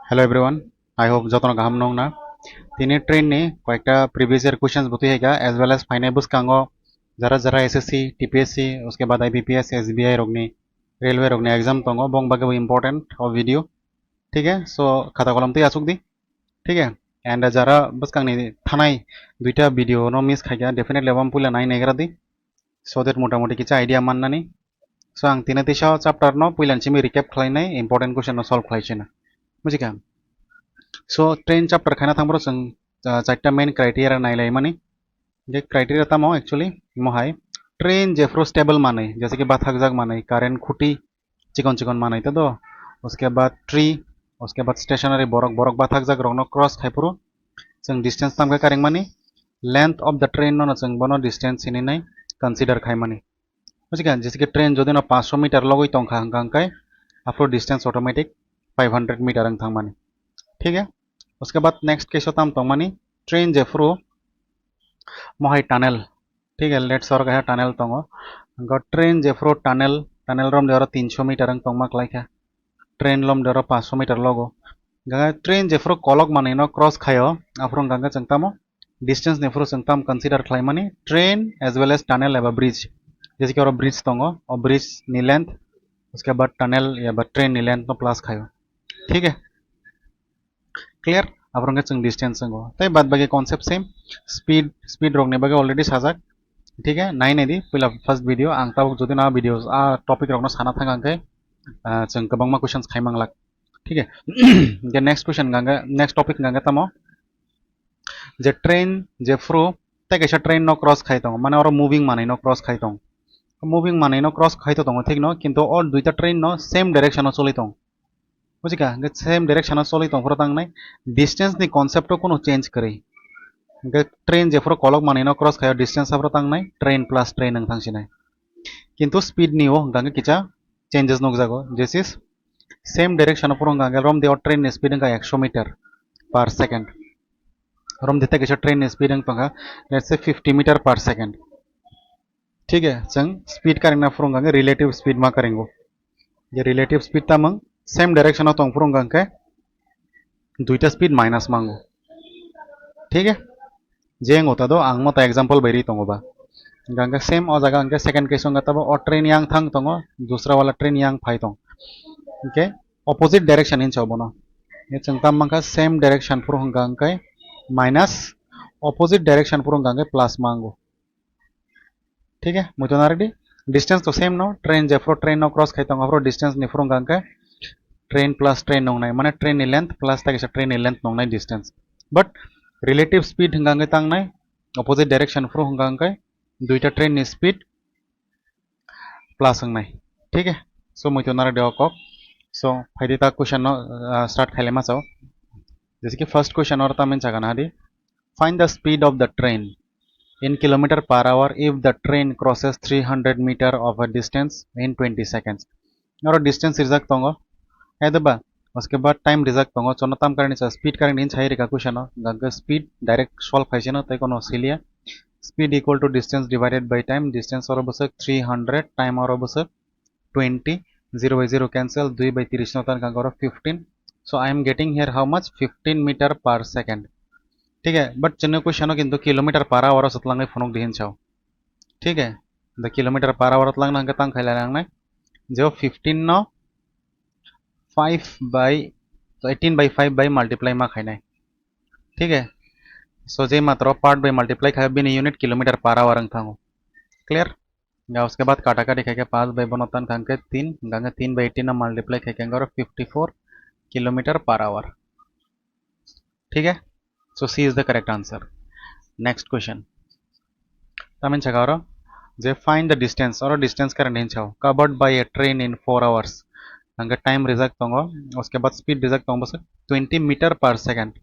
Hello everyone. I hope जतन गाहाम नंगना दिनै ट्रेन नि कयेकटा प्रिवियस ईयर क्वेश्चंस बुथुइगा एज वेल एज फाइनाल बुसकांगो जरा जरा एसएससी टीपीएससी उसके बाद आईबीपीएस एसबीआई रोगनी रेलवे रोगनी एग्जाम तंगो बंग बागे इम्पोर्टेंट और वीडियो ठीक है। सो खाता कलम तो आसुक दी ठीक है। एंड जरा बुसकांगनि थानाय दुईटा वीडियो नो मिस खाइगा डेफिनेटली अब पुला नाय नेग्रा दी सो देट मोटा मोटी किसा आइडिया माननानै सो आं तिना तिसा चैप्टर नो पुलानसिम रिकेप खालायनाय इम्पोर्टेंट क्वेश्चन नो सल्व खालायसिना बुजिका। सो ट्रेन चैप्टर खाना थांब्रो जों चारटा मेन क्राइटेरिया नायलाय माने जे क्राइटेरिया तामो एक्चुअली मोहाय ट्रेन जेफ्रो स्टेबल माने जैसे कि बाथक जाग माने कारेंट खुटी चिकन चिकन माने तो उसके बाद ट्री उसके बाद स्टेशनरी बरक बरक बाथक जाग रंगनो क्रॉस खाइपुरो जों डिस्टेंस तामका कारें माने लेंथ ऑफ द ट्रेन नो जों बनो डिस्टेंस इनि नाय कंसीडर खाइ माने बुझिका। जैसे कि ट्रेन जदि 500 मीटर लगै तंखा हंकांकाय आफ्रो डिस्टेंस ऑटोमेटिक 500 मीटर अंग थांग माने ठीक है। उसके बाद नेक्स्ट केस होता हम तो मानी ट्रेन जेफ्रो मोहाय टनल ठीक है लेट्स और कहा टनल तंगो ट्रेन जेफ्रो टनल टनल रम देरो 300 मीटर अंग तंगमा क्लाइका ट्रेन लम देरो 500 मीटर लगो गंगा ट्रेन जेफ्रो कलक माने नो क्रॉस खायो आफ्रो गंगा चंगतामो डिस्टेंस नेफ्रो चंगताम कंसीडर खाइ माने train as well as tunnel एबा ब्रिज जैसे कि और ब्रिज तंगो और ब्रिज नि लेंथ उसके बाद टनल या ट्रेन नि लेंथ नो प्लस खायो ठीक है क्लियर। अब जों डिस्टेंस संगो तै बाद बाकी कॉन्सेप्ट सेम स्पीड स्पीड रोकने बागे ऑलरेडी साजाक ठीक है नाइन एदी पहिला फर्स्ट वीडियो आं ताबुक जदि ना वीडियो टॉपिक रोकनो साना थांगांकै जों गोबांमा क्वेश्चंस खाइमांलाक ठीक है। जे नेक्स्ट क्वेश्चन गांगा नेक्स्ट टॉपिक गांगा तमो जे ट्रेन जे फ्रो तै कैसा ट्रेन नो क्रॉस खाइतों माने और मूविंग माने नो क्रॉस खाइतों मूविंग माने नो क्रॉस खाइतो ठीक न किंतु और दुईटा ट्रेन नो सेम डायरेक्शन नो चलितों बुझिका सेम डायरेक्शन चली तंफोर तांगनाय डिस्टेंस नि कॉन्सेप्ट को चेंज करे ट्रेन जेफोर कलक माने नो क्रॉस खायो डिस्टेंस आफ्रो तांगनाय ट्रेन प्लस ट्रेन नों थांसिनाय किंतु स्पीड नि हो गांगे किचा चेंजेस नुक जागो दिस इज सेम डायरेक्शन फोर गांगे रम दे ट्रेन नि स्पीड का 100 मीटर पर सेकंड रम देते किसा ट्रेन नि स्पीड पंगा let's say 50 metre per second ठीक है। जों स्पीड करेंगे फोर गांगे रिलेटिव स्पीड मा करेंगो ये relative speed Tamang same direction तंग फोर गांगे दुईटा स्पीड माइनस मांगो ठीक है। जेंग होता दो आंग मत एग्जांपल बैरी तंगोबा गंगा सेम और जगह अंके सेकंड केस होगा तब और ट्रेन यांग थंग तंगो दूसरा वाला ट्रेन यांग फाइ तंग ओके ऑपोजिट डायरेक्शन इन चबनो ये चंगता मंका सेम डायरेक्शन पुरो हंगा अंके माइनस ऑपोजिट डायरेक्शन पुरो हंगा प्लस मांगो ठीक है। मुझे ना रेडी डिस्टेंस तो सेम नो ट्रेन जेफ्रो ट्रेन नो क्रॉस खाइ तंग आफ्रो डिस्टेंस नि पुरो हंगा अंके ट्रेन प्लस ट्रेन नंगनाय माने ट्रेन नि लेंथ प्लस ताकि ट्रेन नि लेंथ नंगनाय डिस्टेंस बट रिलेटिव स्पीड हंगांगे तांगनाय ऑपोजिट डायरेक्शन फ्रो हंगांगे दुईटा ट्रेन नि स्पीड प्लस हंगनाय ठीक है। सो मुझे ना रेडी कक सो फाइदिता क्वेश्चन स्टार्ट खाइलेमा चाओ जैसे कि फर्स्ट क्वेश्चन और तामें चागाना दी find the speed of the train in kilometer per hour if the train crosses 300 meter of a distance in 20 seconds और डिस्टेंस रिजल्ट तंगो है दबा उसके बाद टाइम रिजल्ट तंगो चोनो ताम करनी चा स्पीड करनी इन छाई रेखा क्वेश्चन गंगा स्पीड डायरेक्ट सॉल्व खाइसे न तै कोनो सिलिया speed equal to distance divided by time distance और बस 300 टाइम और बस 20 0 by 0 कैंसिल 2 by 30 न तान गंगा 15 so I am getting here how much 15 meter per second ठीक है। बट चिन्ह क्वेश्चन किंतु किलोमीटर पर आवर सतलांगे फोनक दिहिन छाव ठीक है द किलोमीटर पर आवर तलांग हंगे तांग खाइला लांगनाय जो 15 नो 5 बाय 18 by 5 बाय मल्टीप्लाई मा खाइनाय ठीक है। सो जे मात्र पार्ट बाय मल्टीप्लाई खाइ बिन यूनिट किलोमीटर पर आवर अंग थांगो क्लियर या उसके बाद काटा काटी खाइ के 5 बाय बनतन खांगे 3 गंगे 3 बाय 18 ना मल्टीप्लाई खाइ के और 54 किलोमीटर पर आवर ठीक है। So C is the correct answer. Next question. Tamin chagaro. They find the distance or distance current in chao covered by a train in 4 hours. Anga time result tongo. उसके बाद speed result tongo बस 20 meter per second.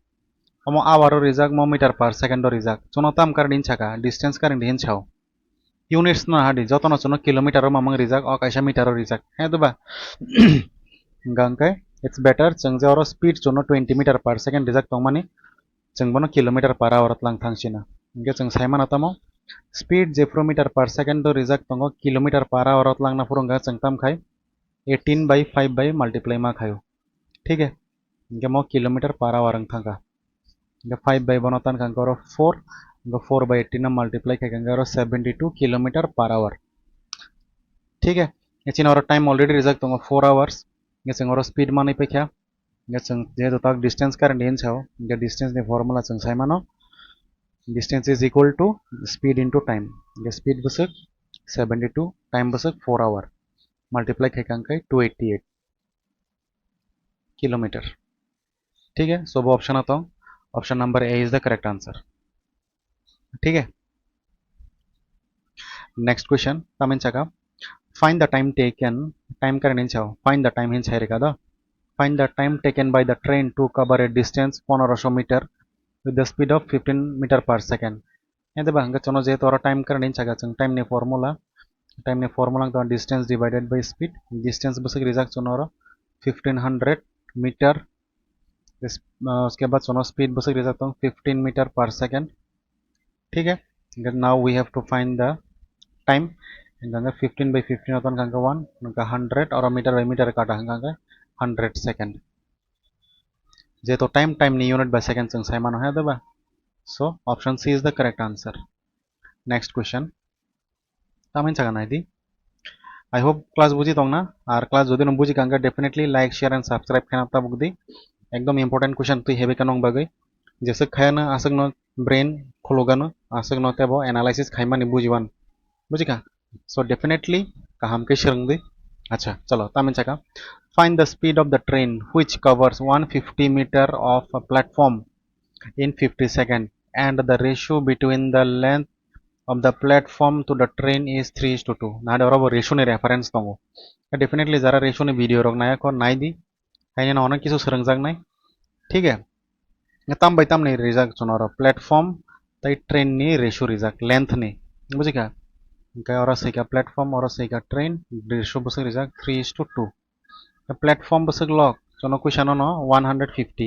Omo hour result mo meter per second result. Chono tam current in chaka distance current in chao. Units na hadi joto no chono kilometer mamang result or kaisa meter result. Hai to ba. Gangkai it's better changje or speed chono 20 meter per second result tong mani जों बनो kilometre per our लांग थांसिना इंगे जों साइमान आतामो speed जेफ्रो meter per second result तंगो kilometer per hour लांगना फुरंगा जों ताम खाय 18 by 5 by मल्टीप्लाई मा खायो ठीक है। इनके मो किलोमीटर पर आवर थांगा इनके 5 बाई बनोतान कंकर 4 इनके 4 बाई 18 मल्टीप्लाई कंकर 72 किलोमीटर पर आवर ठीक है ये और टाइम ऑलरेडी रिजल्ट दो 4 आवर्स ये स्पीड माने पे क्या जेहेतु तक डिस्टेंस का रेंज है डिस्टेंस नि फॉर्मूला जों साइमानो distance is equal to speed into time speed बसक 72 टाइम बसक 4 आवर मल्टीप्लाई खाई 288 किलोमीटर ठीक है सो वो ऑप्शन आता हूँ option number A is the correct answer ठीक है नेक्स्ट क्वेश्चन तमिन चका find the time taken time का रेंज फाइंड द टाइम हिंस है का find the time taken by the train to cover a distance 1500 meter with the speed of 15 meter per second ये देखा हंगा चनो जे तो टाइम कर नहीं चगा चंग टाइम ने फॉर्मूला तो distance divided by speed distance बस रिजल्ट चनो 1500 मीटर उसके बाद चनो स्पीड बस रिजल्ट तो 15 मीटर पर सेकंड ठीक है now we have to find the time हंगा 15 बाय 15 होता हंगा 1 हंगा 100 और मीटर बाय मीटर काटा हंगा 100 सेकंड जे तो टाइम टाइम नि यूनिट बाय सेकंड जों साइमानो है दबा so option C is the correct answer next question तामिन चगा नाइदी आई होप क्लास बुझी तोंगना और क्लास जदि नं बुझी कांगा definitely like share and subscribe खाना ता बुगदी एकदम इंपोर्टेंट क्वेश्चन तुई हेबे कानों बागै जैसे खायाना आसक नो ब्रेन खोलोगानो आसक नो तेबो एनालिसिस खाइमानि बुझिवान बुझी का सो डेफिनेटली काहाम के शिरंगदी अच्छा चलो तामिन चका find the speed of the train which covers 150 meter of a platform in 50 seconds and the ratio between the length of the platform to the train is 3:2 ना डरो ratio ने reference दंगो definitely जरा ratio ने video रख नाया को नाई दी खाइने ना किसु सरंगजाग नाय ठीक है तम बाय तम नहीं रिजाक चुनारो प्लेटफॉर्म तई ट्रेन नि रेशो रिजाक लेंथ ने बुझी का और सही का प्लेटफॉर्म और सही का ट्रेन रेशो बस रिजाक 3:2 प्लेटफॉर्म बसक लॉक चनो क्वेश्चन नो 150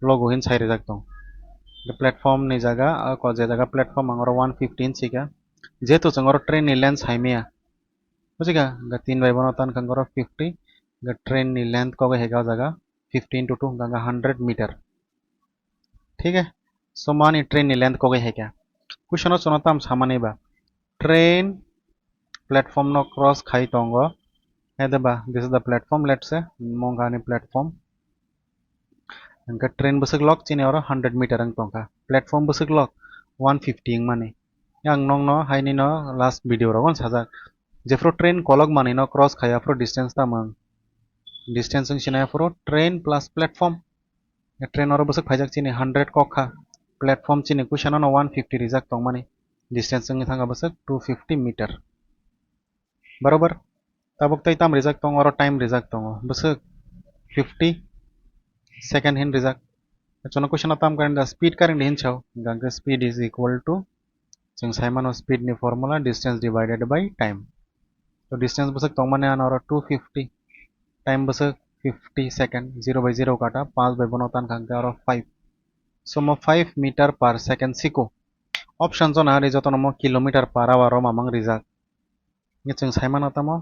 लॉग होइन साइड रख दो प्लेटफॉर्म नि जगह को जे जगह प्लेटफॉर्म अंगर 115 सिका जेतो चंगर ट्रेन नि लेंथ हाइमिया बुझिगा ग 3 बाय बनो तन कंगर 50 ग ट्रेन नि लेंथ को हेगा जगह 15 to 2 गंगा 100 मीटर ठीक है सो मानी ट्रेन नि लेंथ को हेगा क्वेश्चन चनो तम सामाने बा ट्रेन प्लेटफॉर्म नो क्रॉस खाई तंगो हेदबा this is the platform let's say मोंगानी प्लेटफॉर्म इनका ट्रेन बसक लॉक चिने और 100 मीटर अंग तंका प्लेटफॉर्म बसक लॉक 150 माने yang nong no haini no last video rogon saja jefro train kolog mani no cross khaya fro distance tamang distance ng sinaya fro train plus platform ya train oro bosok phajak chini 100 kokha platform chini kushana no 150 rijak tong mani distance ng thanga bosok 250 meter बरोबर tabok tai tam rijak tong oro time rijak tong bosok 50 second hand rijak chono question atam karin the speed current hin chau ganga speed is equal to जों साइमन speed नि formula distance divided by time तो distance Basak तो माने आना और 250 time Basak 50 second 0 bye 0 काटा 5 bye बनोतान खांगा और 5 सो म 5 मीटर पर सेकंड सिको ऑप्शन जो ना रे जतो न म किलोमीटर पर आवर मामंग रिजा ये जों साइमन आता म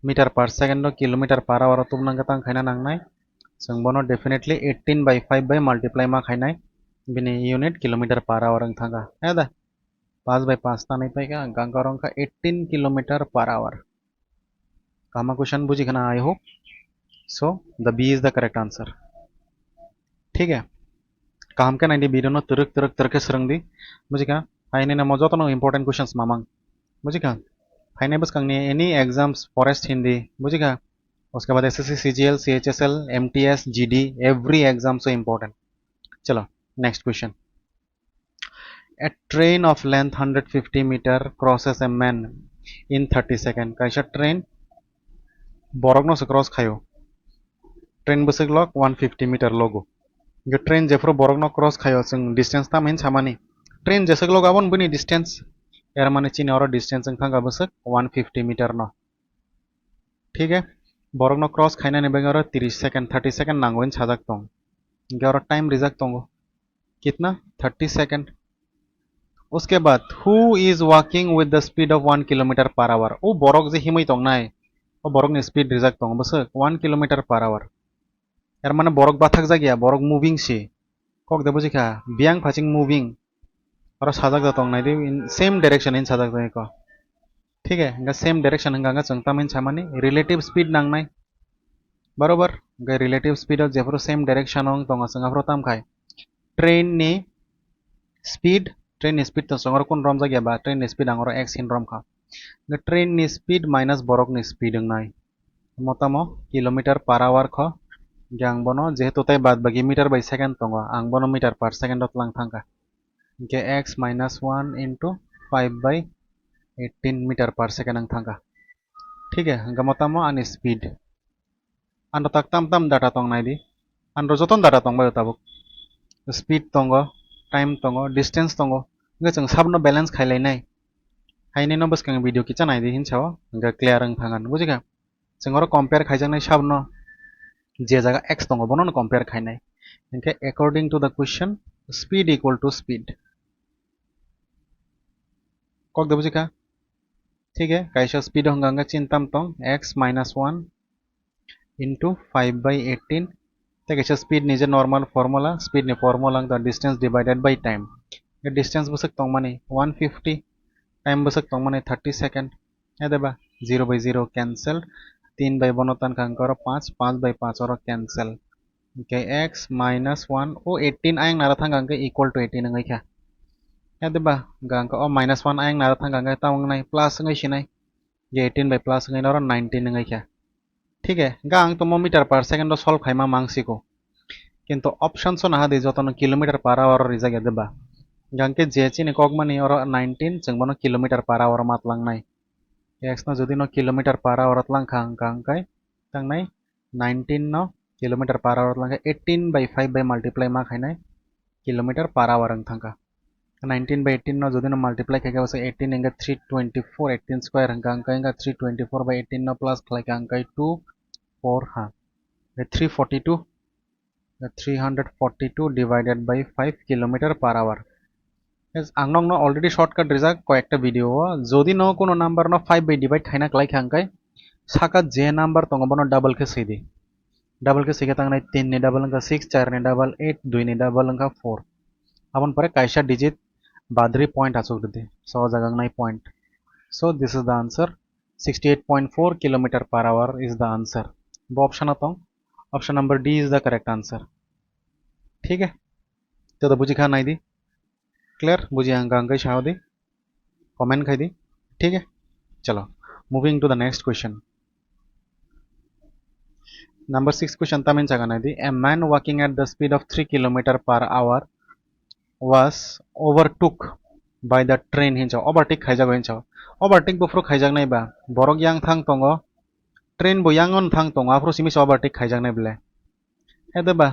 metre per second kilometre per our तुम नंगतां खाइना नांगनाय जों बनो डेफिनेटली 18 बाय 5 बाय मल्टीप्लाई मा खाइनाय बिनि यूनिट किलोमीटर पर आवर अंग थांगा है दा 5 बाय 5 नहीं पाएगा गंगारों का 18 kilometre per our comma question बुझी खाना I hope so the B is the correct answer ठीक है काम के नाइडी बीरो नो तुरक सरंग दी बुझी का फाइने ना मजो तो नो इंपॉर्टेंट क्वेश्चंस मामंग बुझी का फाइने बस कंगनी एनी एग्जाम्स फॉरेस्ट हिंदी बुझी का उसके बाद SSC CGL CHSL MTS GD every exam so important चलो next question A train of length 150 meter crosses a man in 30 seconds. कैसा ट्रेन बोरगनो से क्रॉस खायो ट्रेन बसक लॉक 150 मीटर लोगो ये ट्रेन जेफ्रो बोरगनो क्रॉस खायो जों डिस्टेंस ता मेन सामानी ट्रेन जेसक लोग आबन बनी डिस्टेंस यार माने चिने और डिस्टेंस जों थांगा बसक 150 मीटर न ठीक है बोरगनो क्रॉस खाइना ने बेगर 30 सेकंड 30 सेकंड नांगोइन साजाक तंग इनके और टाइम रिजाक तंगो कितना 30 सेकंड उसके बाद who is walking with the speed of 1 kilometer per hour ओ बोरक जे हिमै तंग नाय ओ बोरक नि स्पीड रिजाक तंग बस 1 किलोमीटर पर आवर यार माने borok bathak jagya borok moving si kok de bujika biang phaching moving aro sajak da tong nai di in same direction in sajak da ko ठीक है इनका सेम डायरेक्शन हंगा चंगता में छामानी relative speed नांगनाय बरोबर इनका relative speed और जेफरो same direction हों तो संगाफ्रो ताम खाय ट्रेन नि स्पीड तो संगर कोन रम जागिया बा ट्रेन नि स्पीड आंगरो x हिन रम खा ट्रेन नि स्पीड माइनस बरक नि स्पीड नाय मतामो किलोमीटर पर आवर ख ग्यांग बनो जेहेतु ताई बाद बाकी मीटर बाय सेकेंड तंग आं बनो मीटर पर सेकेंड तलांग थांगा इनके x minus 1 into 5/18 metre per second आं थांगा ठीक है इनका मतामो आनी स्पीड आंरो ताक ताम ताम डाटा तंग नाय दी आंरो जतन डाटा तंग बाय ताबुक स्पीड तंग टाइम तंग डिस्टेंस तंग इनका जों सबनो बैलेंस खायलायनाय हायने न बसकां भिडिअ किचा नाय दी हिनसाव इनका क्लियर आं थांगान बुजिका जों कंपेयर खायजांनाय सबनो जे जगह x दंग बनो कंपेयर खायनाय इनके according to the question speed equal to speed कक दे बुजिका ठीक है कायसा स्पीड हंगा चिंताम तंग x माइनस 1 इंटू 5/18 ते कायसा स्पीड निजे नॉर्मल फॉर्मूला स्पीड नि formula the distance divided by time ये डिस्टेंस बसक तंग माने 150 टाइम बसक तंग माने 30 सेकंड है देबा 0/0 कैंसिल 3/बनोतन कांकर 5/5 और कैंसिल ओके x माइनस 1 ओ 18 आयंग नारा थांगा अंके इक्वल टू 18 अंगे क्या या देबा गांका ओ माइनस 1 आयंग नारा थांगा अंगे तावंग नाय प्लस अंगे सिनाय ये 18 बाय प्लस अंगे नरो 19 अंगे क्या ठीक है गांग तो मीटर पर सेकेंड सॉल्व खाइमा मांगसिको किंतु ऑप्शन सो ना दे जतन किलोमीटर पर आवर रिजागे देबा गांके जेची ने कगमानी और 19 जोंबनो किलोमीटर पर आवर मातलांगनाय x न जुदि न किलोमीटर पर आवर लांखा गांकाय थांनाय 19 न kilometre per our लांखा 18/5 bye multiply मा खायनाय किलोमीटर पर आवर अंग थांखा 19/18 न जुदि न मल्टीप्लाई खायगा बस 18 इंगा 324 18 स्क्वायर अंग अंका इंगा 324/18 न प्लस खायगा अंका 24 हां 342 divided by 5 kilometre per our आंनाव न अलरेडी शर्टकाट रिजाक कयेकटा भिडिअ जदि न कोनो नाम्बार न 5 बाय डिवाइड खायना लाइक हांकाय साका जे नाम्बार तंग बनो डबल के सैदी डबल के सिगे तांगनाय 3 नि डबल अंका 6 4 नि डबल 8 2 नि डबल अंका 4 अपन परे कायसा डिजिट बादरी पॉइंट आसुक दे सो जगंगनाय point so this is the answer 68.4 kilometer per hour is the answer वो ऑप्शन आता option number D is the correct answer ठीक है तो बुझी खा नाई दी क्लियर बुझी अंका शाव दी कमेंट खाई दी ठीक है चलो moving to the next question number 6 question तमिन चागना दी a man walking at the speed of 3 kilometer per hour was overtook by the train हिंचाव ओवरटेक खायजागो हिंचाव ओवरटेक बफ्रो खायजागनाय बा बरक यांग थांग तंगो ट्रेन बो यांगन थांग तंगो आफ्रो सिमिस ओवरटेक खायजागनाय बले हेदबा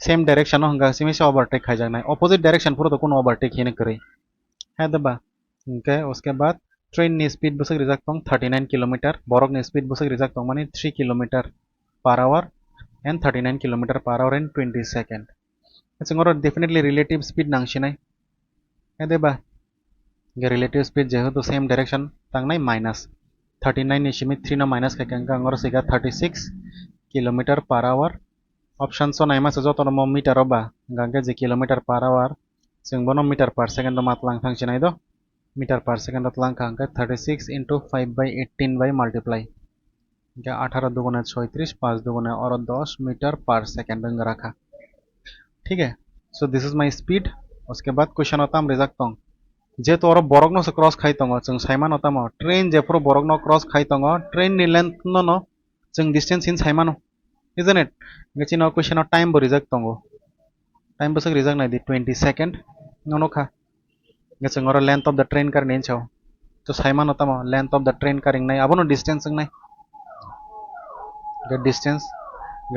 सेम डायरेक्शन हंगा सिमिस ओवरटेक खायजागनाय अपोजिट डायरेक्शन पुरो तो कोनो ओवरटेक हिने करे हेदबा ओके उसके बाद ट्रेन नि स्पीड बसक रिजाक तंग 39 किलोमीटर बरक नि स्पीड बसक रिजाक तंग माने 3 kilometer per hour and 39 kilometer per hour in 20 second जोंरो डेफिनेटली रिलेटिव स्पीड नांगसिनाय हेदेबा गे रिलेटिव स्पीड जेहेतु सेम डायरेक्शन तांगनाय माइनस 39 नि सिमित 3 न माइनस खायखांगा अंगरो सिगा 36 kilometer per hour option so नायमा सो जतो न मीटर बा गांगे जे किलोमीटर पर आवर जों बनो मीटर पर सेकेंड मातलांग थांसिनाय दो metre per second तलांग खांगा 36 into 5/18 by multiply 18 दुगुणे 36 5 दुगुणे और 10 मीटर पर सेकेंड अंग रखा ठीक है so this is my speed उसके बाद क्वेश्चन होता हम रिजल्ट तंग जे तो और बरगनो से क्रॉस खाई तंग जों साइमान होता म ट्रेन जेफ्रो बरगनो क्रॉस खाई तंग ट्रेन नि लेंथ न जों डिस्टेंस इन साइमानो इजंट इट गेचिन क्वेश्चन टाइम बो रिजल्ट तंग टाइम बसक रिजल्ट नाय दी 20 सेकंड ननो खा गेचिन और लेंथ ऑफ द ट्रेन कार नेन छाव तो साइमान होता म लेंथ ऑफ द ट्रेन कारिंग नाय अबनो डिस्टेंस नाय गे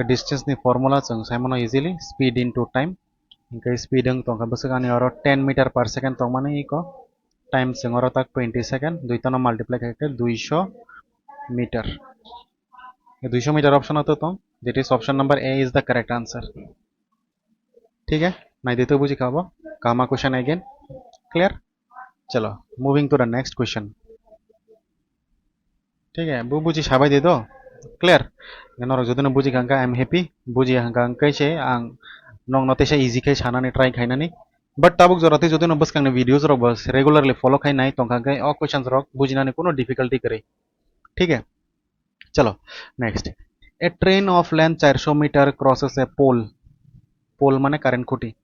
डिस्टेंस नि फॉर्मूला जों साइमानो इजीली स्पीड इनटू टाइम इनका स्पीड अंग तंग बसकानी और 10 मीटर पर सेकेंड तंग माने इको टाइम जों और तक 20 सेकंड दुई तनो मल्टीप्लाई करके 200 मीटर ये 200 मीटर ऑप्शन होता तो that is option number A is the correct answer ठीक है नाइ देते बुझी खाबो कामा क्वेश्चन अगेन क्लियर चलो moving to the next question ठीक है वो बुझी साबाई दे दो क्लियर नरक जदि बुझी खांका आई एम हैप्पी बुझी हांका कैसे आं नंग नतेसा इजी खाय सानानै ट्राई खायनानै बट ताबुक जराते जदि न बसखांनो वीडियोस रक बस रेगुलरली फॉलो खायनाय तंखांखाय अ क्वेश्चंस रक बुझिनानै कोनो डिफिकल्टी करे ठीक है चलो next a train of length 400 meter crosses a pole pole माने कारेंट खुटी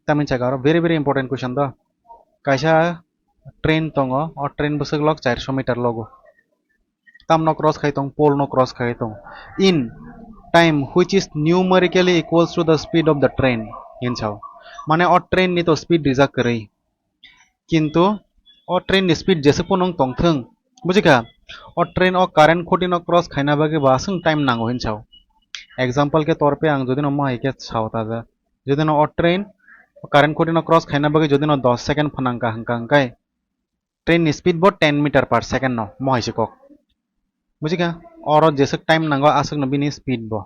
तामिन चागारो वेरी वेरी इंपोर्टेंट क्वेश्चन द कायसा ट्रेन तंग और ट्रेन बसक लग 400 मीटर लगो tam no cross khaitong pole no cross khaitong in time which is numerically equals to the speed of the train इन छाव माने और ट्रेन नि तो स्पीड रिजर्व करे किंतु और ट्रेन नि स्पीड जैसे पुनंग तोंगथों बुझिका और ट्रेन और कारेंट खोटी न क्रॉस खाइना बागे बासंग टाइम नांगो इन छाव एग्जांपल के तौर पे आं जदि न माइ के छाव ताजा जदि न और ट्रेन कारेंट खोटी न क्रॉस खाइना बागे जदि न 10 सेकंड फनांका हंकांकाय ट्रेन नि स्पीड बो 10 मीटर पर सेकंड न माइ को बुझिका और जैसे टाइम नांगो आसक नबिनी स्पीड बो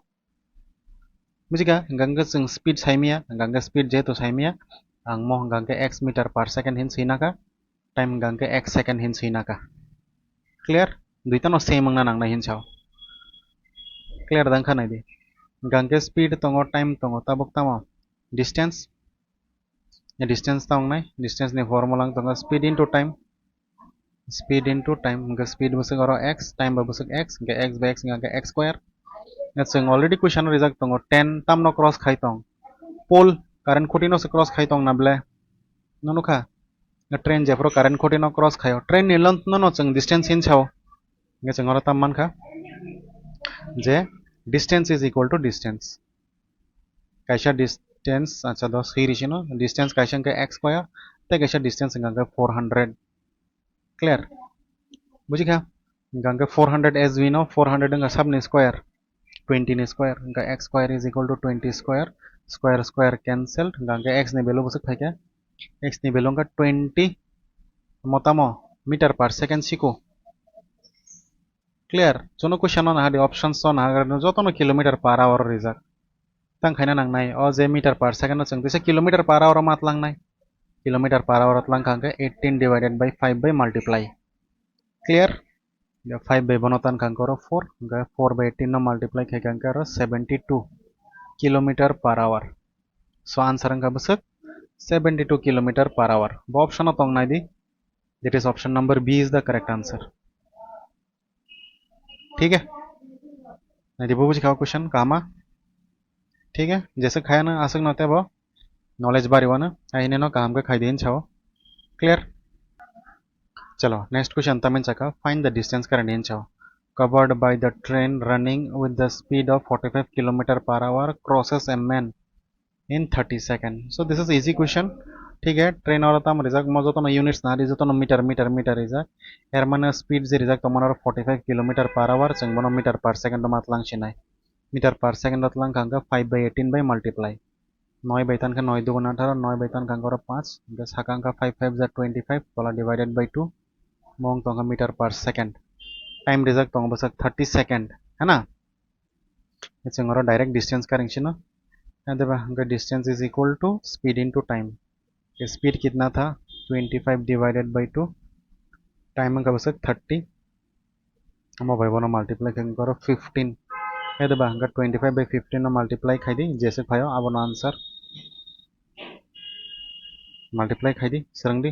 बुझिका गंगा जों स्पीड साइमिया गंगा स्पीड जेतो साइमिया आं मो Ganga x metre per second हिन सैनाका टाइम गंगा x सेकंड हिन सैनाका क्लियर दुइता न सेम मंगना नांगना हिन छाव क्लियर दंखा नाय दे गंगा स्पीड तंगो टाइम तंगो ताबक तामा डिस्टेंस या डिस्टेंस तांगनाय डिस्टेंस नि फॉर्मूला तंगो स्पीड इनटू टाइम गंगा स्पीड बसक और x टाइम बसक x गंगा x by x गंगा x स्क्वायर जों अलरेडी क्वेश्चन रिजल्ट तंगो 10 ताम न क्रॉस खाइतंग पोल कारेंट खोटी न से क्रॉस खाइतंग नाबले ननुखा ट्रेन जेफ्रो कारेंट खोटी न क्रॉस खायो ट्रेन नि लेंथ न जों डिस्टेंस इन छाव गे जों और ताम मानखा जे distance is equal to distance कैसा डिस्टेंस अच्छा दो सही रिशिनो डिस्टेंस कैसा के x स्क्वायर ते कैसा डिस्टेंस गंगा 400 क्लियर बुझिका गंगा 400 एस वी नो 400 गंगा सब ने स्क्वायर 20 ने स्क्वायर गंगा x square is equal to 20 square square square cancelled गंगा x ने वैल्यू बसक थाके x ने वैल्यू का 20 मोतामो मीटर पर सेकंड सिको क्लियर जोनो क्वेश्चन न हादि ऑप्शंस न हागर जतनो किलोमीटर पर आवर रिजल्ट तंग खायना नांगनाय अ जे मीटर पर सेकंड जों दिसे किलोमीटर पर आवर मात लांगनाय किलोमीटर पर आवर लांखांगे 18 divided by 5 by multiply clear 5 by बनोतान कांकर 4 4 by 18 न मल्टीप्लाई के कांकर 72 kilometer per hour so answer का बसक 72 किलोमीटर पर आवर वो ऑप्शन तो ना दी that is option number B is the correct answer ठीक है नहीं बुझ खाओ क्वेश्चन कामा ठीक है जैसे खाया ना आसक नते वो नॉलेज बारी वाना आइने न काम के खाई देन छाओ क्लियर चलो नेक्स्ट क्वेश्चन तमिन चका फाइंड द डिस्टेंस करंट इन छाओ covered by the train running with the speed of 45 km per hour crosses a man in 30 seconds so this is easy question ठीक है ट्रेन और तम रिजक मजो तो यूनिट्स ना रिजक तो मीटर मीटर मीटर रिजक एर माने स्पीड जे रिजक तो मनर 45 किलोमीटर पर आवर जों बनो मीटर पर सेकंड मातलां छिनाय मीटर पर सेकंड तलां खांगा 5 by 18 by मल्टीप्लाई 9 by 3 का 9 दुगुना 18 9 by 3 का 5 दस हाकां का 5 5 जा 25 तोला डिवाइडेड बाय 2 मोंग तो मीटर पर सेकंड टाइम रिजक तो बसक 30 सेकंड है ना जों और डायरेक्ट डिस्टेंस करेंगे ना देखा distance is equal to speed into time speed कितना था 25 डिवाइडेड बाय 2 टाइम का बसक 30 हम भाई बनो मल्टीप्लाई करो 15 है देखा 25 by 15 ना मल्टीप्लाई खाई दी जैसे खायो अब आंसर मल्टीप्लाई खाई दी सरंग दी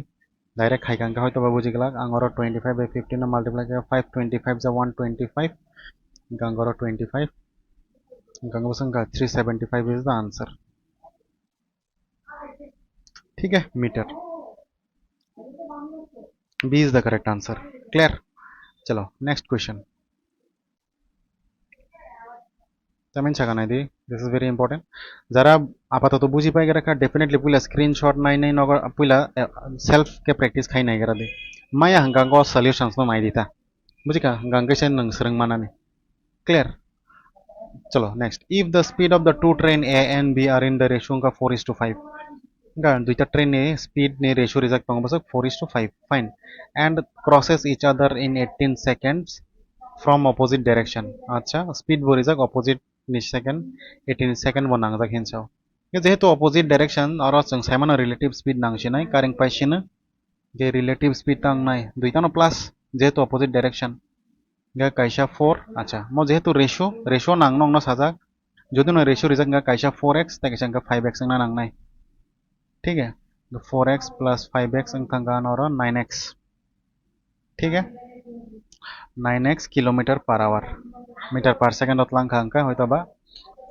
डायरेक्ट खाई कांका होय तो बुझि गेला आंगर 25 by 15 ना मल्टीप्लाई कर 525 जा 125 गांगर 25 गंगा बसंगा 375 इज द आंसर ठीक है meter B is the correct answer clear चलो नेक्स्ट क्वेश्चन तमिन छागा दी दिस इज वेरी इंपॉर्टेंट जरा आपातत बुझी पाई रखा डेफिनेटली पुला स्क्रीनशॉट नाई नाई नगर पुला सेल्फ के प्रैक्टिस खाई नाई दे माया हंगांगो सॉल्यूशंस नो नाई दिता बुझिका हंगांगे से नंग सरंग मानाने क्लियर चलो next if the speed of the two train A and B are in the ratio का 4:5 दुईटा ट्रेन ने स्पीड ने रेशियो रिजक तंग बस 4:5 fine and crosses each other in 18 seconds from opposite direction अच्छा स्पीड बो रिजक अपोजिट नि सेकंड 18 सेकंड बो नांगजाक हिनसाव जेहेतु अपोजिट डायरेक्शन और जों साइमन रिलेटिव स्पीड नांगसिनाय कारें पाइसिनो जे रिलेटिव स्पीड तांगनाय दुईटा न प्लस जेहेतु अपोजिट डायरेक्शन गा काइसा 4 अच्छा मो जेहेतु रेशो नांग नंग न साजाक যদি নয় রেশিও রিজাক गा काइसा 4x ताकि संगा 5x ना नांगनाय ठीक है तो 4x प्लस 5x अंका नौर 9x ठीक है 9x kilometer per hour meter per second अतलांग अंका होता बा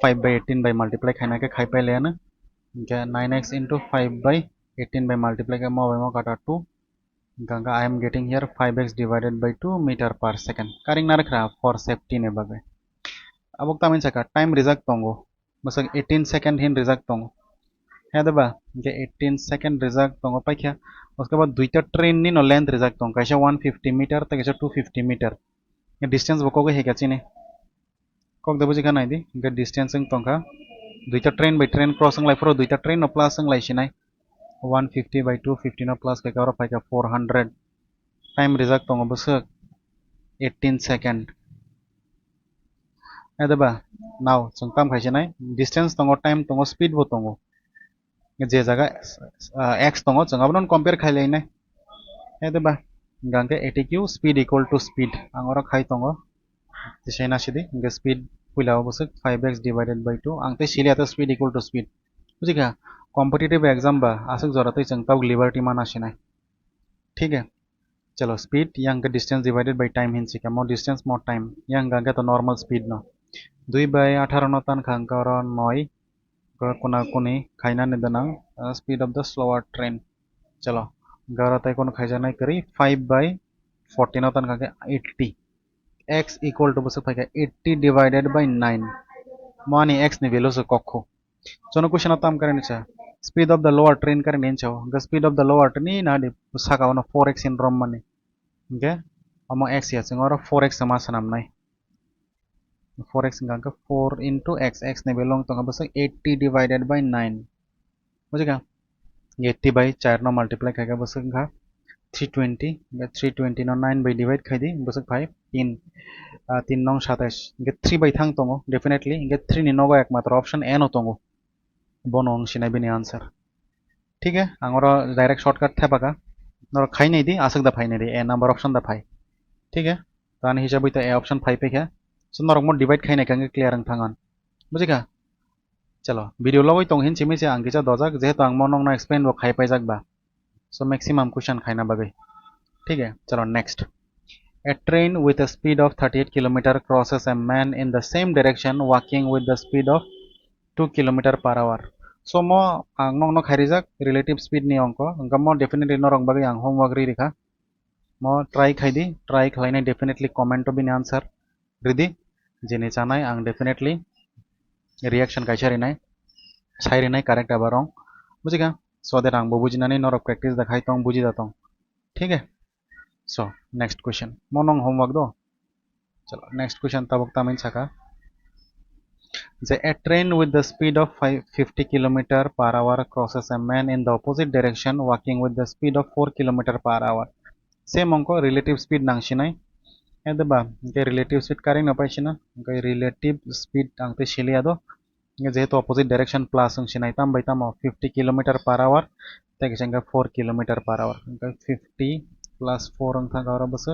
5/18 by multiply खाना के खाई पे लेना क्या 9x into 5/18 by multiply का मो काटा 2 Ganga I am getting here 5x divided by 2 meter per second carrying ना रख रहा for safety ने बगे अब वक्त आमिन सका टाइम रिजल्ट तोंगो बस 18 सेकंड हिन रिजल्ट तोंगो है दबा के 18 सेकंड रिजल्ट तोंगो पाइखा उसके बाद दुईटा ट्रेन नि नो लेंथ रिजल्ट तोंग कैसे 150 मीटर तक कैसे 250 मीटर ये डिस्टेंस बको हे गचिने कक दबो जिखा नायदि के डिस्टेंस तोंगा दुईटा ट्रेन बाय ट्रेन क्रॉसिंग लाइफरो दुईटा ट्रेन नो प्लस लाइसिनाय 150 by 250 नो प्लस के पाइका 400 टाइम रिजल्ट तोंगो बस 18 सेकंड एदबा नाउ जों ताम खाइसेनाय डिस्टेंस तंगो टाइम तंगो स्पीड बो तंगो जे जगह x तंगो जों आबन कंपेयर खाइलायनाय एदबा गांके एटीक्यू स्पीड इक्वल टू स्पीड आंगरा खाइ तंगो दिसायना सिदि गे स्पीड पुलाव बस 5x डिवाइडेड बाय 2 आंते सिलियाते स्पीड इक्वल टू स्पीड बुझिगा कॉम्पिटिटिव एग्जाम बा आसक जराते जों ताव लिबर्टी मानासिनाय ठीक है चलो स्पीड यांग डिस्टेंस डिवाइडेड बाय टाइम हिनसिका मोर डिस्टेंस मोर टाइम यांग गांके तो नॉर्मल स्पीड न 2/18 no tan khangkara 9 kuna kuni khaina ne danang speed of the slower train chalo gara tai kon khaija nai kari 5/40 no tan khangke 80 x equal to bus phaiga 80 divided by 9 mani x ni value so kokho chono question tam kare ni cha speed of the lower train kare nen chao the speed of the lower train ni na de saka ono 4x syndrome mani okay amo x ya singora 4x sama sanam nai 4x का 4 into x x ने belong तो बस 80 divided by 9 बुझेगा 80 by 4 नो multiply खाएगा बस का 320 320 no 9 by divide खाई दी बस 5 3 3 नौ 27 गे 3 by थांग तोंगो डेफिनेटली गे 3 नि नोगो एकमात्र ऑप्शन एन हो तोंगो बोनो सिनाय बिनि आंसर ठीक है आंगरो डायरेक्ट शॉर्टकट था पका नोर खाई नहीं दी आसक दा फाई नहीं दी ए नंबर ऑप्शन दा फाई ठीक है तो आने हिसाब तो ए ऑप्शन 5 पे क्या so norok mo divide खाई नहीं clear ang thangan बुझिगा चलो वीडियो लगोय तंग हिन सिमिसे आं किसा दजाक जेहेतु आं मनों ना एक्सप्लेन बो खाई पाइजाक बा सो मैक्सिमम क्वेश्चन खाइना बागै ठीक है चलो next a train with a speed of 38 km crosses a man in the same direction walking with the speed of 2 km per hour so mo ang nong no khairijak relative speed ni angko angka mo definitely norong bagai ang homework ri rikha mo try खाइदी try खाइने definitely comment to bin answer Ridhi जेने चानाय आं definitely reaction काइसा रिनाय साइ रिनाय correct आबा रंग बुझिगा so that आं बुजिनानै नर practice देखाय तंग बुझि जातंग ठीक है सो नेक्स्ट क्वेश्चन मनों होमवर्क दो चलो नेक्स्ट क्वेश्चन तबक तामिन साका जे a train with the speed of 50 km per hour crosses a man in the opposite direction walking with the speed of 4 km per hour same अंको relative speed नांगसिनाय एदबा के relative speed carrying नपाइसिना के relative speed आंते सिलियादो जेहेतु opposite direction plus अंसिनाय ताम बायताम 50 kilometre per our तक संगा 4 kilometre per our 50 plus 4 अंका गावरा बस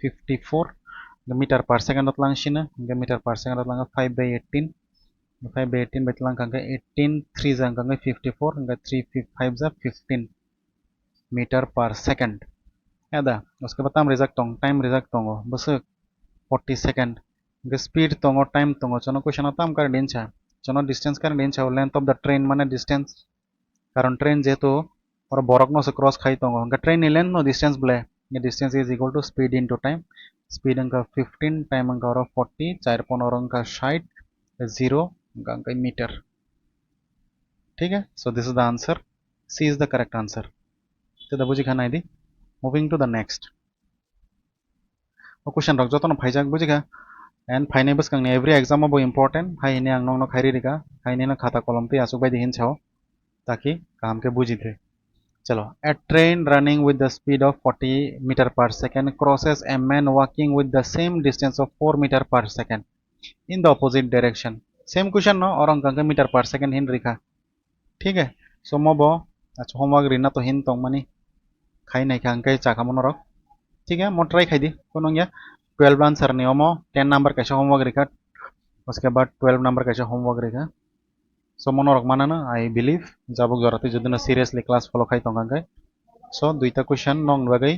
54 metre per second अतलांसिना metre per second अतलांगा 5/18 5/18 बेतलांग का 18 3 जंगा 54 3 5 जा 15 मीटर पर सेकंड ada उसके बाद टाइम रिजल्ट तंगो बस 40 सेकंड गे स्पीड तंगो टाइम तंगो चनो क्वेश्चन ताम कर दिनछा चनो डिस्टेंस कर दिनछा लेंथ ऑफ द ट्रेन माने डिस्टेंस कारण ट्रेन जेतो और बरक नो से क्रॉस खाई तंगो गे ट्रेन नि लेंथ नो डिस्टेंस ब्ले ये distance is equal to speed into time speed अंका 15 टाइम अंका 40 4 15 अंका 60 0 अंका मीटर ठीक है so this is the answer C is the correct answer तो दबुजी खाना दी moving to the next question rok jotono phaijak bujika and phainai bwskang ni every exam bo important phaine ang nong no khairi rika phaine na khata kolom te asuk bai hin chao taki kam ke buji the chalo a train running with the speed of 40 meter per second crosses a man walking with the same distance of 4 meter per second in the opposite direction same question no orang kang meter per second hin rika ठीक है so mo bo acha homework rina to hin tong mani खाई नहीं खांग चाका मन रख ठीक है मो ट्राई खाई दी कोनो या 12 आंसर नियमो 10 नंबर कैसे होमवर्क रेखा उसके बाद 12 नंबर कैसे होमवर्क रेखा सो मन रक माना आई बिलीव जाबुक जराते जुदि सीरियसली क्लास फॉलो खाई तंगांगे सो दुईटा क्वेश्चन नंग बागै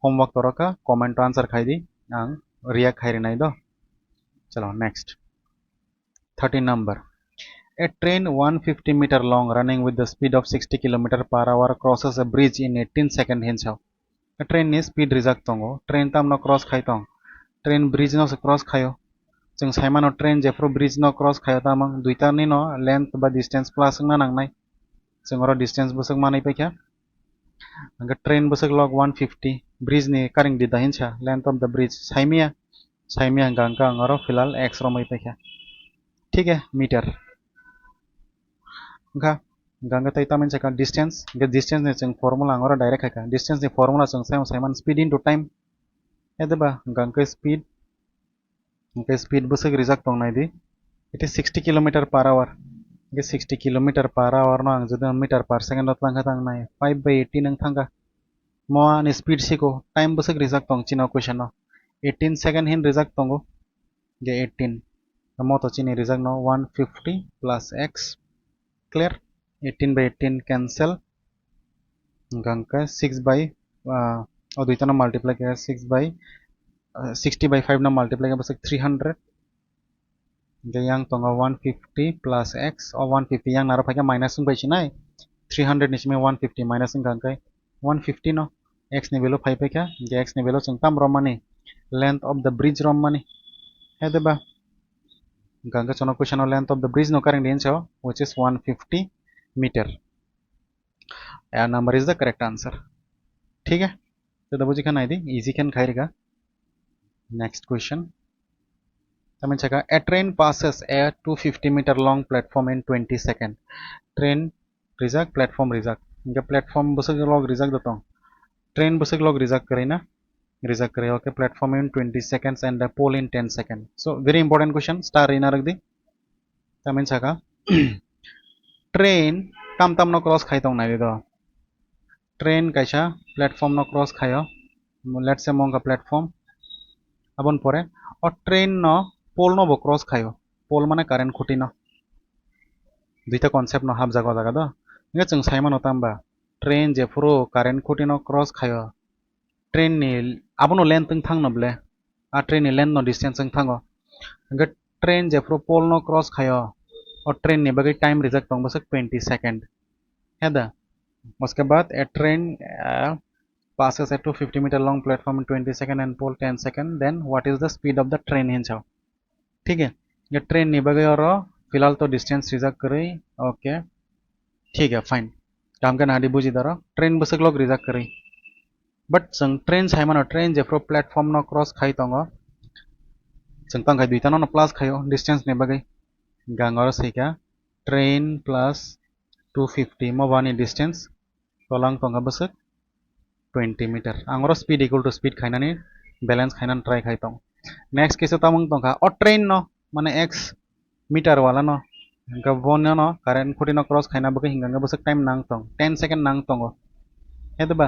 होमवर्क तरका कमेंट आंसर खाई दी आं रिएक्ट खाई नाई दो चलो next 13 number a train 150-meter long running with the speed of 60 km/h crosses a bridge in 18 seconds hinsaw a train ni speed rizak tongo train tam no cross khai tong train bridge no cross khayo जों साइमानो train जेफ्रो bridge न cross खायो तामं दुईटा नि न length बा distance plus ना नांनाय जों रो डिस्टेंस बसक मानै पैखा अंग ट्रेन बसक लग 150 ब्रिज नि कारिंग दि दाहिनसा लेंथ ऑफ द ब्रिज साइमिया गांका अंगरो फिलहाल x रो मै पैखा ठीक है मीटर का गंगा तैता में का डिस्टेंस के डिस्टेंस ने जों फार्मूला अंगरो डायरेक्ट है का डिस्टेंस नि फार्मूला जों साइमन स्पीड इनटू टाइम एदबा गंगा स्पीड बसक रिजाक तंग नायदि इट इज 60 km/h के 60 km/h नो आं जदि मीटर पर सेकेंड तंगा तंग नाय 5/80 नंग थांगा मो आनि स्पीड सिको टाइम बसक रिजाक तंग चिनो क्वेश्चन 18 सेकेंड हिन रिजाक तंगो गे 18 मो तो चिनि रिजाक नो 150 plus x clear 18/18 cancel गंका 6 by और दुईटा ना मल्टीप्लाई किया 6 by 60/5 ना मल्टीप्लाई किया बस 300 yang tonga 150 plus x or 150 yang naro pakai minus ng baisi nai 300 nisme 150 minus ng gangkai 150 no x ni value 5 pakai x ni value sengtam romani length of the bridge romani hede ba gangka chono question length of the bridge no karing din chao which is 150 meter a number is the correct answer ठीक है तो दबोजी Khan आइदी easy can खाएगा next question a train passes a 250-meter long platform in 20 seconds. Train रिजक platform रिजक इनका platform Basak लोग रिजक देता हूँ train Basak लोग रिजक करें ना रिजक करें okay platform in 20 seconds and the pole in 10 seconds. So very important question star ina रख दी तमिन छका train tam tam no cross खाई तो ना दे दो train कैसा platform no cross खायो let's say मोंगा platform अपन परे और train no पोल नो क्रॉस खायो पोल माने कारेन्ट खुटी न दुईटा कन्सेप्ट न हाफ जागा जागा द इंगे जों साइमन होतामबा ट्रेन जेफ्रो कारेन्ट खुटी न क्रॉस खायो ट्रेन नि आबनो लेंथ जों थांनोब्ले आ ट्रेन नि लेंथ न डिस्टेंस जों थांगो इंगे ट्रेन जेफ्रो पोल न क्रॉस खायो और ट्रेन नि बगै टाइम रिजक दं बस 20 सेकंड हेदा उसके बाद ए train passes a 250-meter long platform in 20 seconds and pole 10 seconds then what is the speed of the train हिंचाओ ठीक है ये ट्रेन नहीं बगे और फिलहाल तो डिस्टेंस रिजर्व करें ओके ठीक है फाइन काम का नाडी बुझी दरो ट्रेन बसक लोग रिजर्व करें बट संग ट्रेन साइमन ट्रेन जेफ्रो प्लेटफॉर्म न क्रॉस खाई तंगो संग तंग खाई दुईता न प्लस खायो डिस्टेंस नहीं बगे गांगर सैका ट्रेन प्लस 250 मबानी डिस्टेंस तोलांग तंगा बसक 20 मीटर आंगरो स्पीड इक्वल टू स्पीड खाइनानी बैलेंस खाइनान ट्राई खाई तंग नेक्स्ट केस तमंग तंका और ट्रेन न माने x मीटर वाला न इनका वन न कारेन्ट खुटी न क्रॉस खाइना बके हिंगा बसक टाइम नांग तंग 10 सेकंड नांग तंगो हेदबा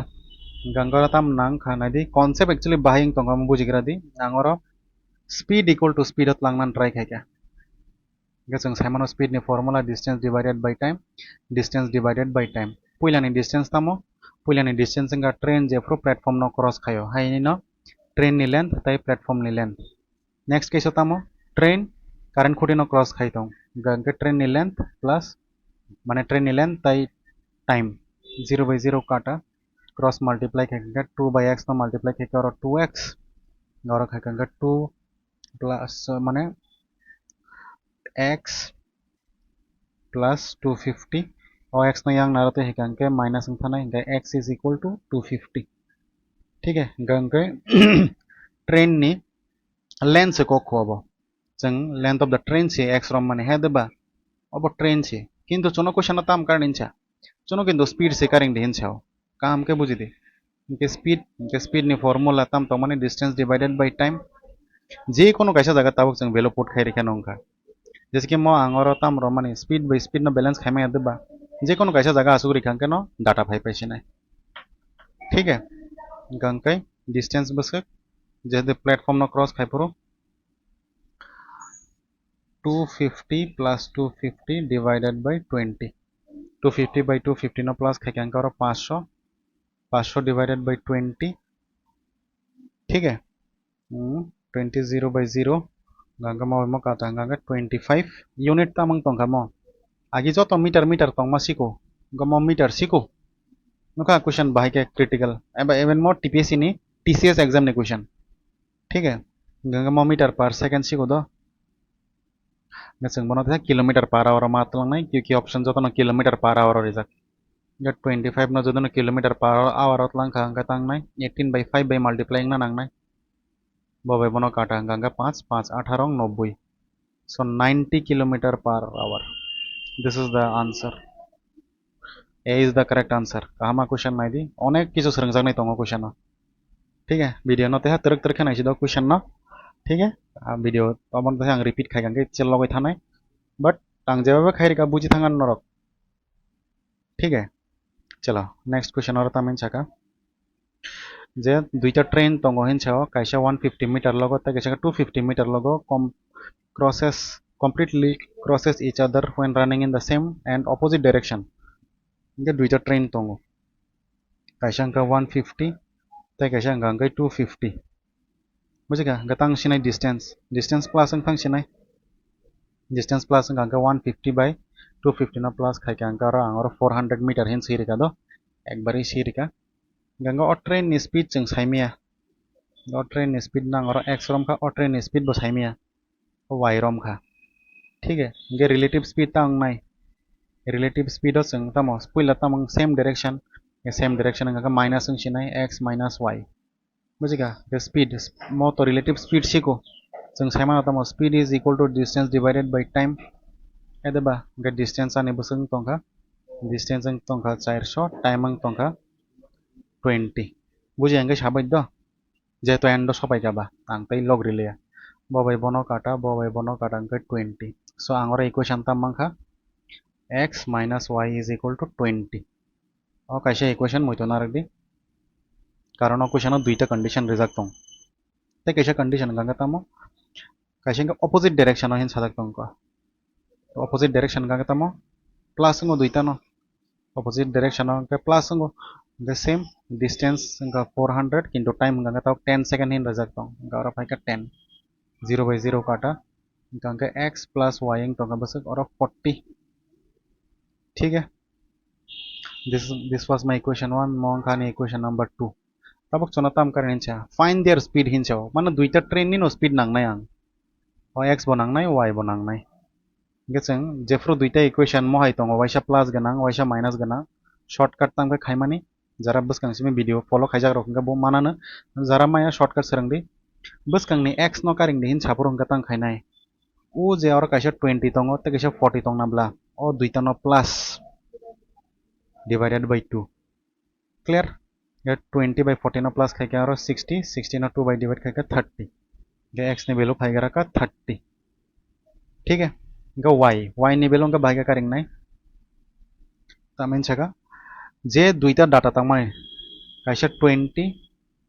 गंगा ताम नांग खाना दी कॉन्सेप्ट एक्चुअली बाहिंग तंगो म बुजिग्रा दी आंगरो स्पीड इक्वल टू स्पीड त लांगनान ट्राई खाइका गसं साइमन स्पीड नि formula distance divided by time पुइलानि डिस्टेंस तामो पुइलानि डिस्टेंस इंगा ट्रेन जेफ्रो प्लेटफॉर्म न क्रॉस खायो हाइनि न ट्रेन नि लेंथ ताई प्लेटफॉर्म नि लेंथ नेक्स्ट केस होता मो ट्रेन कारेन्ट खुटी न क्रॉस खाई तो गंगे ट्रेन नि लेंथ प्लस माने ट्रेन नि लेंथ ताई टाइम 0/0 काटा क्रॉस मल्टीप्लाई खाएगा 2/x न मल्टीप्लाई खाएगा और 2x और खाएगा 2 प्लस माने x प्लस 250 और x न यांग नारते है गंगे माइनस इंथाना है x इज इक्वल टू 250 ठीक है गंगे ट्रेन नि लेंथ से को खोबो जों लेंथ अफ द ट्रेन से x रम माने हेदबा अब ट्रेन से किंतु चनो क्वेश्चन ताम कारणिनचा चनो किंतु स्पीड से कारिंग दिनछाओ काम के बुझि दे इनके स्पीड नि फॉर्मूला ताम तो माने डिस्टेंस डिवाइडेड बाय टाइम जे कोनो कैसा जगह ताबक जों वैल्यू पुट खाइ रेखा नंका जैसे कि म आंगर ताम र माने स्पीड बाय स्पीड न बैलेंस खाइमे हेदबा जे कोनो कैसा जगह आसुग रेखा के न डाटा फाइ पैसे नै ठीक है गंकै डिस्टेंस बस जे प्लेटफॉर्म नो क्रॉस खाई पुरो 250 plus 250 divided by 20 250 by 250 no plus खाई क्या करो 500 500 divided by 20 ठीक है 20 0 by 0 gangga mau kata gangga 25 unit tamang tong kamo agi jo to meter meter tong masiko gamo meter siko nuka question bahai ke critical even more TPSC ni TCS exam ni question ठीक है gangga mau meter per second siko do ngeseng bono ta kilometer per hour matlang nai क्योंकि option जो तो kilometre per our रिजक या 25 ना जो तो kilometre per our तlang का अंका तंग नai 18 by 5 by multiplying ना नंग नai बबे बनो काटा Ganga 5 5 18 90 so 90 kilometer per hour this is the answer A is the correct answer kahama question nai di onek kisu serengjak nai tongo question no ठीक है वीडियो न तेहा तरक तरक नाइसि द क्वेश्चन न ठीक है वीडियो तबन ते आं रिपीट खाइ गांगे चेल लगाय थानाय बट आं जेबाबो खाइरिका बुजि थांगान नरक ठीक है चलो नेक्स्ट क्वेश्चन और तामिन छाका जे दुईटा ट्रेन तंगो हिनसाव काइसा 150 मीटर लगो ता काइसा 250 मीटर लगो crosses completely crosses each other when running in the same and opposite direction ये दुईटा ट्रेन तंगो काइसा 150 ता काइसा 250 बुझिका गतां सिनाय डिस्टेंस प्लस ang थांसिनाय डिस्टेंस प्लस ang 150 by 250 ना प्लस खाइका ang 400 मीटर हिन सिरिका दो एक बारी सिरिका गंगा और ट्रेन नि स्पीड जों साइमिया और ट्रेन नि स्पीड नांग और एक्स रोम का और ट्रेन नि स्पीड बो साइमिया वाई रोम का ठीक है गे रिलेटिव स्पीड तांग नाय रिलेटिव स्पीड हो जों तमो स्पीड तमंग सेम डायरेक्शन गंगा माइनस जों सिनाय एक्स माइनस वाई बुझिगा द स्पीड मो तो रिलेटिव स्पीड सिको जों साइमा तमो speed is equal to distance divided by time एदबा गे डिस्टेंस आनि बसंग तंका डिस्टेंस जों तंका 400 टाइम ang तंका 20 बुझियांगे साबाय द जेतो एंड सबाय जाबा आं तै लग रिलेया बबाय बनो काटा अंके 20 सो आंगरा इक्वेशन ता मांखा x minus y is equal to 20 और कैसे इक्वेशन मुझे ना रख दी कारण क्वेश्चन दुईटा कंडीशन रिजल्ट तंग ते कैसे कंडीशन गंगा तमो कैसे ऑपोजिट डायरेक्शन हिन सादक तंग का ऑपोजिट डायरेक्शन गंगा तमो प्लस ngo दुईटा न ऑपोजिट डायरेक्शन के plus ngo the same distance का 400 किंतु टाइम गंगा तक 10 सेकंड हिन रिजल्ट तंग गौरव भाई का 10 0 by 0 काटा गंगा x plus y तो का बस और 40 ठीक है this was my equation 1 मोंग खाने equation number 2 तब चुनाताम करें हिंचा find their speed हिंचा माने दुईटा ट्रेन नि नो स्पीड नांगनाय आं और x बनांगनाय y बनांगनाय गेसों जेफ्रो दुईटा इक्वेशन महाय दङ वाइसा प्लस गोनां वाइसा माइनस गोनां शॉर्टकट तांबे खायमानि जरा बसकांसिमे वीडियो फॉलो खायजाग रखंगा बो मानानो जरा माया शॉर्टकट सरंगदि बसकांनि x नो कारिंग हिन सापुर हंगा तां खायनाय उ जे और कायसा 20 दङ ते कायसा 40 दङ नाब्ला ओ दुईटा no plus divided by 2 clear ये 20 by 40 ना प्लस खाई और 60 ना 2 by डिवाइड खाई 30 ये x ने वैल्यू खाई का 30 ठीक है इनका y ने वैल्यू का भाग्य करेंगे नहीं तामें छका जे दुईटा डाटा तक माने कैसे 20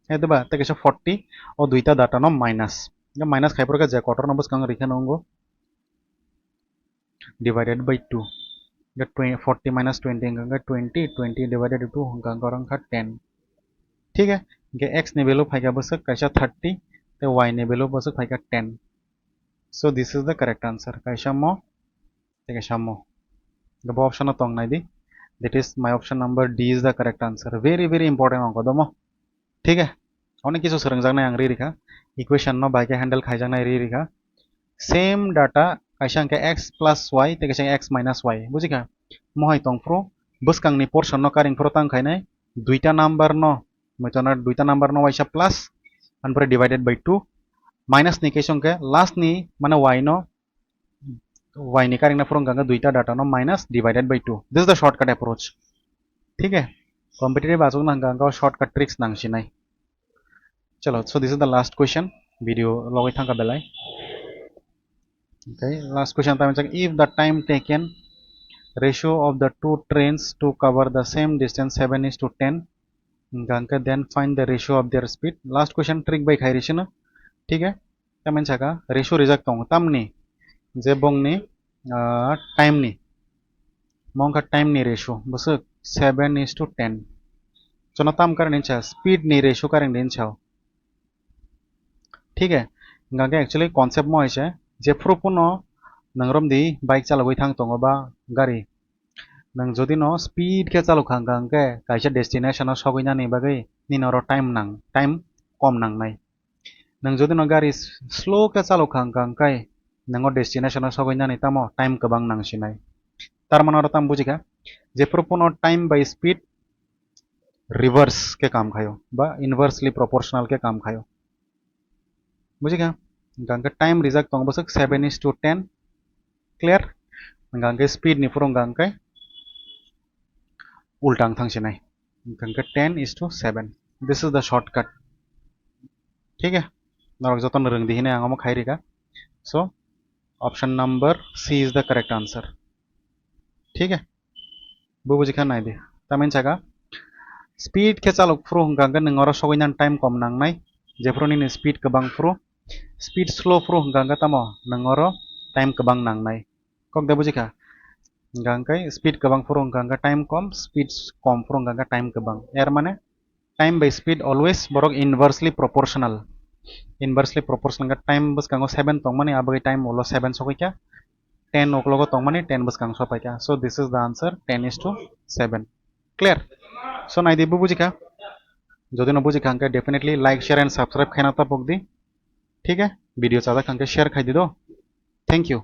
है देबा ते कैसे 40 और दुईटा डाटा नो माइनस ये माइनस खाई पर का जे क्वार्टर नंबर्स कांग रिखा नंगो डिवाइडेड बाय 2 ये 40 minus 20 इंगा 20 divided 2 हंगा गरंग का 10 ठीक है ये x ने वैल्यू फाइगा बस कैसा 30 ते y ने वैल्यू बस फाइगा 10 so this is the correct answer कैसा मो ते कैसा मो गब ऑप्शन तंग नाइ दी that is my option number D is the correct answer very important अंक दमो ठीक है अनेक किछु सरंगजांनाय आं रिरिखा इक्वेशन नो बाइके हैंडल खाइजांनाय रिरिखा सेम डाटा कैसा के x plus y ते कैसा x minus y बुझिका महाय तंफ्रो बसकांनि पोर्शन नो कारिंग फ्रो तां खायनाय दुईटा नंबर नो मैतना दुईटा नंबर नो वाइसा प्लस ओमफ्राय डिवाइडेड बाय 2 माइनस नि केसं के लास्ट नि माने y नो y नि कारिंग ना फ्रो गंगा दुईटा डाटा नो minus divided by 2 this is the shortcut approach ठीक है कॉम्पिटिटिव आजो ना गंगा शॉर्टकट ट्रिक्स नांसिनाय चलो सो this is the last question video लगै थांका बेलाय okay last question time check if the time taken ratio of the two trains to cover the same distance 7:10 गांका then find the ratio of their speed last question trick by खायरिसनो ठीक है तामें छाका ratio result तंग तामनी जे बंगनी time नि मंका time नि ratio बस 7:10 चलो ताम कर निचा स्पीड नि रेशियो कर निचा ठीक है गांका एक्चुअली कॉन्सेप्ट मो है जे फ्रुपुनो नंगरम दी बाइक चालगै थांग तंगबा गाड़ी नों जुदि न स्पीड के चालू खांगांके कायसे डेस्टिनेशनाव सौहैनानै बागै निनर टाइम कम नांनाय नों जुदि न गाड़ी स्लो के चालू खांगांके नोंगो डेस्टिनेशनाव सौहैनानै तामो टाइम गोबां नांसिनाय तारमाने आरो ताम बुजिखा जेफोर पुनो टाइम बाय स्पीड रिवर्स के काम खायो बा इनवर्सली प्रोपोर्शनल के काम खायो बुझिखा गांके टाइम रिजल्ट तंग बसक 7:10 क्लियर गांके स्पीड नि फुरं गांके उल्टां थांसिनाय गांके 10:7 दिस इज द शॉर्टकट ठीक है नरक जतन रोंदिहिने आंगम खायरिका so option number C is the correct answer ठीक है बुजिखा नाय दे तामेन छाका स्पीड के चालक फ्रु गांगे नोंगरा सगैनान टाइम कम नांनाय जेफ्रोनि स्पीड गोबां फ्रु स्पीड स्लो फ्रु गांगे तामो नोंगरा टाइम गोबां नांनाय कक दे बुजिखा गांगे स्पीड गोबां फ्रु गांगे टाइम कम स्पीड कम फ्रु गांगे टाइम गोबां एर माने time by speed always Barak inversely proportional time बस गांगो 7 तंग माने आबगे टाइम ओलो 7 सगैका 10 o'clock tong mani 10 bus kang sopai ka so this is the answer 10:7 clear so nai dibu bujika jodi no bujika angka definitely like share and subscribe khaina ta pokdi ठीक है video ज्यादा कंके share खाई दे दो thank you